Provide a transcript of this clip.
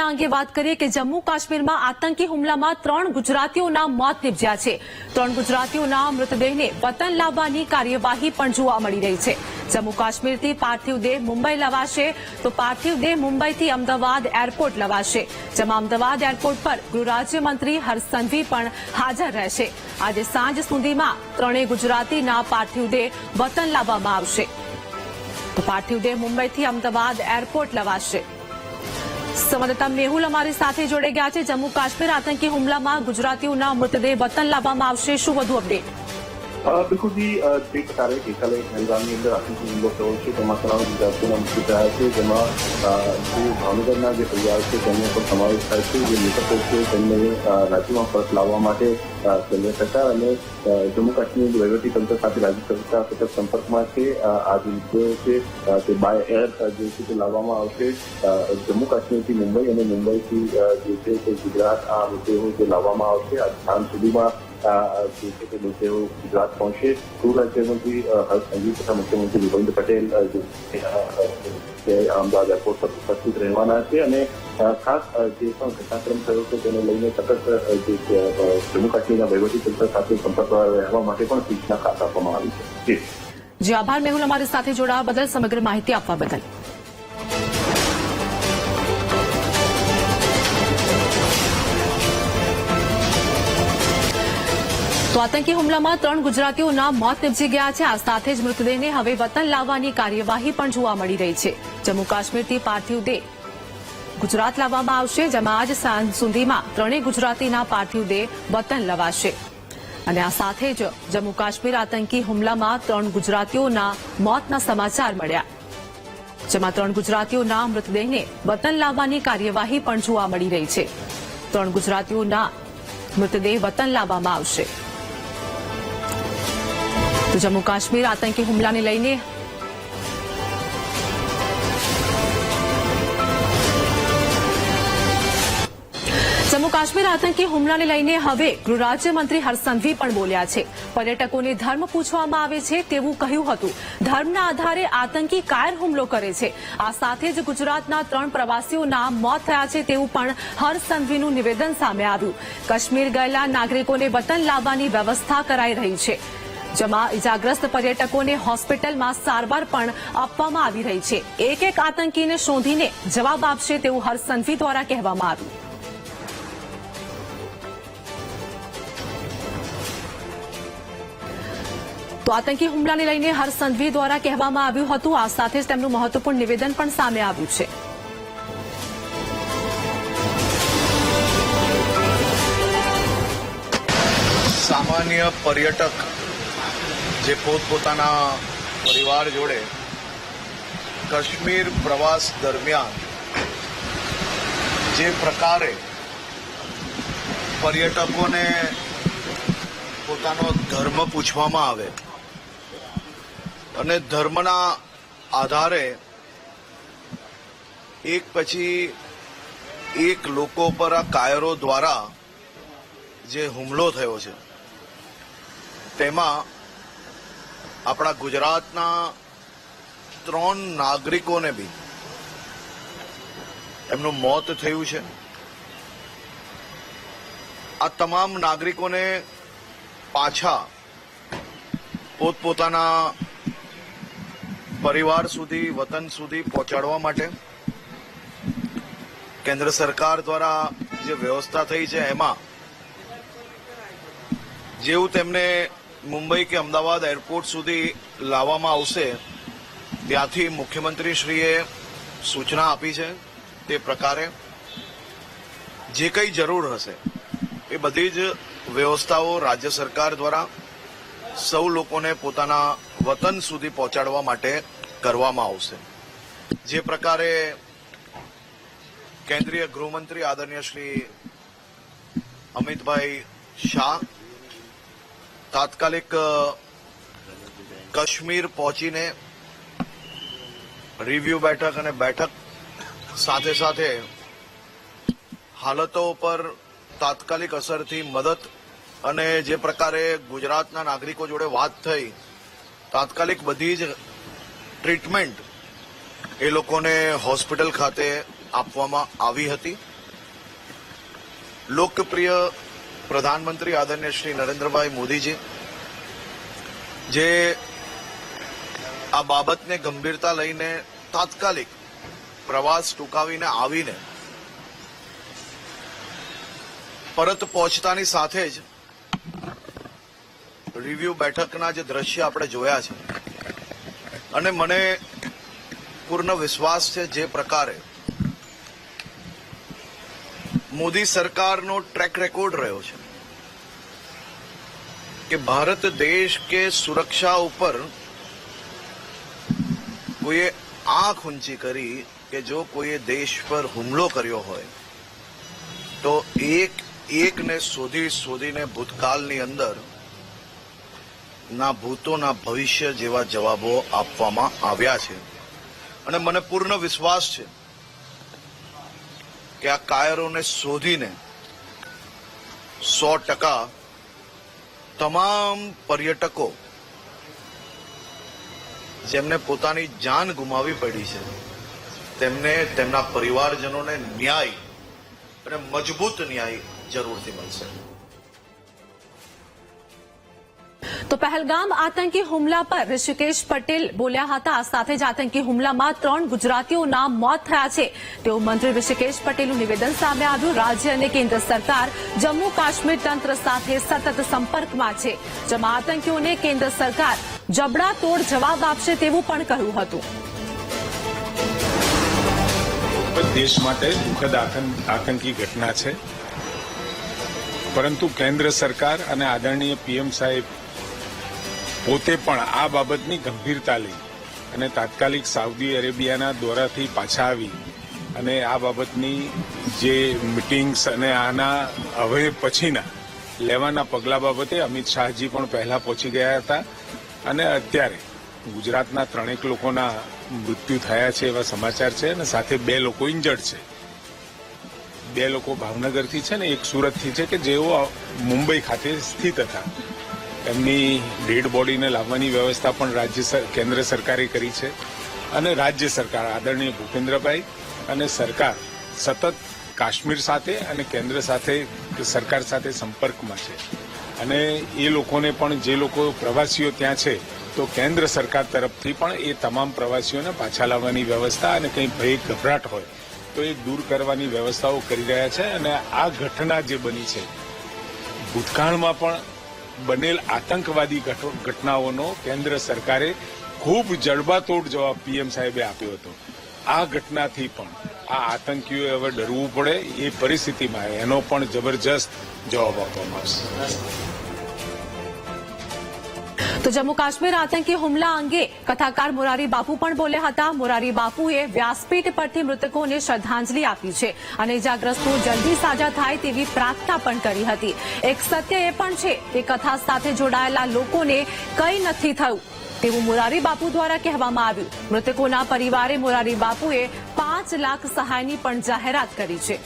ઘટના અંગે વાત કરીએ કે જમ્મુ કાશ્મીરમાં આતંકી હુમલામાં 3 ગુજરાતીઓના મોત નિપજ્યા છે। 3 ગુજરાતીઓના મૃતદેહને વતન લાવવાની કાર્યવાહી પણ જોવા મળી રહી છે। જમ્મુ કાશ્મીરથી પાર્થિવ દેહ મુંબઈ લવાશે તો પાર્થિવ દેહ મુંબઈથી અમદાવાદ એરપોર્ટ લવાશે, જેમાં અમદાવાદ એરપોર્ટ પર ગૃહ રાજ્યમંત્રી હર્ષ સંઘવી પણ હાજર રહેશે। આજે સાંજ સુધીમાં 3 ગુજરાતીના પાર્થિવ દેહ વતન લાવવામાં આવશે તો પાર્થિવ દેહ મુંબઈથી અમદાવાદ એરપોર્ટ લવાશે। સંવાદદાતા મેહુલ અમારી સાથે જોડાઈ ગયા છે। જમ્મુ કાશ્મીર આતંકી હુમલામાં ગુજરાતીઓના મૃતદેહ વતન લાવવામાં આવશે, શું વધુ અપડેટ? बिल्कुल जी, જે પ્રકારે ગઈકાલે પહેલગામની અંદર આતંકી હુમલો થયો છે તેમાં ઘણા ગુજરાતીઓના મૃત્યુ થયા છે, જેમાં જે ભાવનગરના જે પરિવાર છે તેનો પણ સમાવેશ થાય છે। જે મૃતકો છે તેમને રાજ્યમાં પરત લાવવા માટે કેન્દ્ર સરકાર અને જમ્મુ કાશ્મીર વહીવટીતંત્ર સાથે રાજ્ય સરકાર સતત સંપર્કમાં છે। આ જે મૃતદેહો છે તે બાય એર જે છે તે લાવવામાં આવશે જમ્મુ કાશ્મીરથી મુંબઈ અને મુંબઈથી જે છે તે ગુજરાત। આ મૃતદેહો જે લાવવામાં આવશે આજ સાંજ સુધીમાં જે છે તે મૃતદેહો ગુજરાત પહોંચશે। ગૃહ રાજ્યમંત્રી હર્ષ સંઘવી તથા મુખ્યમંત્રી ભૂપેન્દ્ર પટેલ જે અમદાવાદ એરપોર્ટ પર ઉપસ્થિત રહેવાના છે અને ખાસ જે પણ ઘટનાક્રમ થયો છે તેને લઈને સતત જે જમ્મુ કાશ્મીરના વહીવટીતંત્ર સાથે સંપર્કમાં રહેવા માટે પણ સૂચના ખાસ આપવામાં આવી છે। જી આભાર મેહુલ, અમારી સાથે જોડાવા બદલ, સમગ્ર માહિતી આપવા બદલ। તો આતંકી હુમલામાં 3 ગુજરાતીઓના મોત નિપજી ગયા છે। આ સાથે જ મૃતદેહને હવે વતન લાવવાની કાર્યવાહી પણ જોવા મળી રહી છે। જમ્મુ કાશ્મીરથી પાર્થિવ દેહ ગુજરાત લાવવામાં આવશે, જેમાં આજ સાંજ સુધીમાં 3 ગુજરાતીના પાર્થિવ દેહ વતન લવાશે અને આ સાથે જ જમ્મુ કાશ્મીર આતંકી હુમલામાં 3 ગુજરાતીઓના મોતના સમાચાર મળ્યા, જેમાં 3 ગુજરાતીઓના મૃતદેહને વતન લાવવાની કાર્યવાહી પણ જોવા મળી રહી છે। 3 ગુજરાતીઓના મૃતદેહ વતન લાવવામાં આવશે। તો જમ્મુ કાશ્મીર આતંકી હુમલાને લઈને જમ્મુ કાશ્મીર આતંકી હુમલાને લઈને હવે ગૃહ રાજ્યમંત્રી હર્ષ સંઘવી પણ બોલ્યા છે। પર્યટકોને ધર્મ પૂછવામાં આવે છે તેવું કહ્યું હતું। ધર્મના આધારે આતંકી કાયર હુમલો કરે છે। આ સાથે જ ગુજરાતના 3 પ્રવાસીઓના મોત થયા છે તેવું પણ હર્ષ સંઘવીનું નિવેદન સામે આવ્યું। કાશ્મીર ગયેલા નાગરિકોને વતન લાવવાની વ્યવસ્થા કરાઈ રહી છે, જેમાં ઇજાગ્રસ્ત પર્યટકોને હોસ્પિટલમાં સારવાર પણ આપવામાં આવી રહી છે। એક આતંકીને શોધીને જવાબ આપશે તેવું હર્ષ સંઘવી દ્વારા કહેવામાં આવ્યું। તો આતંકી હુમલાને લઈને હર્ષ સંઘવી દ્વારા કહેવામાં આવ્યું હતું। આ સાથે જ તેમનું મહત્વપૂર્ણ નિવેદન પણ સામે આવ્યું છે। સામાન્ય પર્યટક જે પોતપોતાના પરિવાર જોડે કાશ્મીર પ્રવાસ દરમિયાન જે પ્રકારે પર્યટકોને પોતાનો ધર્મ પૂછવામાં આવે અને ધર્મના આધારે એક પછી એક લોકો પર આ કાયરો દ્વારા જે હુમલો થયો છે તેમાં આપણા ગુજરાતના 3 નાગરિકોને બી એમનું મોત થયું છે। આ તમામ નાગરિકોને પાછા પોતપોતાના પરિવાર સુધી, વતન સુધી પહોંચાડવા માટે કેન્દ્ર સરકાર દ્વારા જે વ્યવસ્થા થઈ છે એમાં જેવું તેમને મુંબઈ કે અમદાવાદ એરપોર્ટ સુધી લાવવામાં આવશે ત્યાંથી મુખ્યમંત્રીશ્રીએ સૂચના આપી છે। તે પ્રકારે જે કંઈ જરૂર હશે એ બધી જ વ્યવસ્થાઓ રાજ્ય સરકાર દ્વારા સૌ લોકોને પોતાના વતન સુધી પહોંચાડવા માટે કરવામાં આવશે। જે પ્રકારે કેન્દ્રીય ગૃહમંત્રી આદરણીય શ્રી અમિતભાઈ શાહ તાત્કાલિક કાશ્મીર પહોંચીને રિવ્યુ બેઠક અને બેઠક સાથે સાથે હાલતો પર તાત્કાલિક અસરથી મદદ અને જે પ્રકારે ગુજરાતના નાગરિકો જોડે વાત થઈ તાત્કાલિક બધી જ ટ્રીટમેન્ટ એ લોકોને હોસ્પિટલ ખાતે આપવામાં આવી હતી. લોકપ્રિય પ્રધાનમંત્રી આદરણીય શ્રી નરેન્દ્રભાઈ મોદીજી જે આ બાબતને ગંભીરતા લઈને તાત્કાલિક પ્રવાસ ટૂંકાવીને આવીને પરત પહોંચતાની સાથે જ રિવ્યુ બેઠકના જે દ્રશ્ય આપણે જોયા છે અને મને પૂર્ણ વિશ્વાસ છે જે પ્રકારે મોદી સરકારનો ટ્રેક રેકોર્ડ રહ્યો છે કે ભારત દેશ કે સુરક્ષા ઉપર કોઈએ આંખ ઊંચી કરી કે જો કોઈએ દેશ પર હુમલો કર્યો હોય તો એકને શોધીને ભૂતકાળની અંદર ના ભૂતો ના ભવિષ્ય જેવા જવાબો આપવામાં આવ્યા છે અને મને પૂર્ણ વિશ્વાસ છે કે આ કાયરોને શોધીને 100% તમામ પર્યટકો જેમને પોતાની જાન ગુમાવી પડી છે તેમને તેમના પરિવારજનોને ન્યાય અને મજબૂત ન્યાય જરૂરથી મળશે. તો પહેલગામ આતંકી હુમલા પર ઋષિકેશ પટેલ બોલ્યા હતા. સાથે જ આતંકી હુમલામાં 3 ગુજરાતીઓના મોત થયા છે તેવું મંત્રી ઋષિકેશ પટેલનું નિવેદન સામે આવ્યું. રાજ્ય અને કેન્દ્ર સરકાર જમ્મુ કાશ્મીર તંત્ર સાથે સતત સંપર્કમાં છે, જેમાં આતંકીઓને કેન્દ્ર સરકાર જબડાતોડ જવાબ આપશે તેવું પણ કહ્યું હતું. દેશ માટે દુઃખદ આતંકી ઘટના છે, પરંતુ કેન્દ્ર સરકાર અને આદરણીય પીએમ સાહેબ પોતે પણ આ બાબતની ગંભીરતા લઈ અને તાત્કાલિક સાઉદી અરેબિયાના દોરાથી પાછા આવી અને આ બાબતની જે મિટિંગ્સ અને આના હવે પછીના લેવાના પગલા બાબતે અમિત શાહજી પણ પહેલા પહોંચી ગયા હતા અને અત્યારે ગુજરાતના 3 લોકોના મૃત્યુ થયા છે એવા સમાચાર છે અને સાથે 2 લોકો ઇન્જર્ડ છે. 2 લોકો ભાવનગરથી છે ને એક સુરતથી છે કે જેઓ મુંબઈ ખાતે સ્થિત હતા. એમની ડેડ બોડીને લાવવાની વ્યવસ્થા પણ કેન્દ્ર સરકારે કરી છે અને રાજ્ય સરકાર આદરણીય ભૂપેન્દ્રભાઈ અને સરકાર સતત કાશ્મીર સાથે અને કેન્દ્ર સાથે સરકાર સાથે સંપર્કમાં છે અને એ લોકોને પણ જે લોકો પ્રવાસીઓ ત્યાં છે તો કેન્દ્ર સરકાર તરફથી પણ એ તમામ પ્રવાસીઓને પાછા લાવવાની વ્યવસ્થા અને કંઈ ભય ગભરાટ હોય તો એ દૂર કરવાની વ્યવસ્થાઓ કરી રહ્યા છે. અને આ ઘટના જે બની છે ભૂતકાળમાં પણ બનેલ આતંકવાદી ઘટનાઓનો કેન્દ્ર સરકારે ખૂબ જડબાતોડ જવાબ પીએમ સાહેબે આપ્યો હતો. આ ઘટનાથી પણ આ આતંકીઓએ હવે ડરવું પડે એ પરિસ્થિતિમાં એનો પણ જબરજસ્ત જવાબ આપવામાં આવશે. તો જમ્મુ કાશ્મીર આતંકી હુમલા અંગે કથાકાર મોરારી બાપુ પણ બોલ્યા હતા. મોરારી બાપુએ વ્યાસપીઠ પરથી મૃતકોને શ્રદ્ધાંજલિ આપી છે અને ઇજાગ્રસ્તો જલ્દી સાજા થાય તેવી પ્રાર્થના પણ કરી હતી. એક સત્ય એ પણ છે કે કથા સાથે જોડાયેલા લોકોને કંઈ નથી થયું તેવું મોરારી બાપુ દ્વારા કહેવામાં આવ્યું. મૃતકોના પરિવારે મોરારી બાપુએ 5 લાખ સહાયની પણ જાહેરાત કરી છે.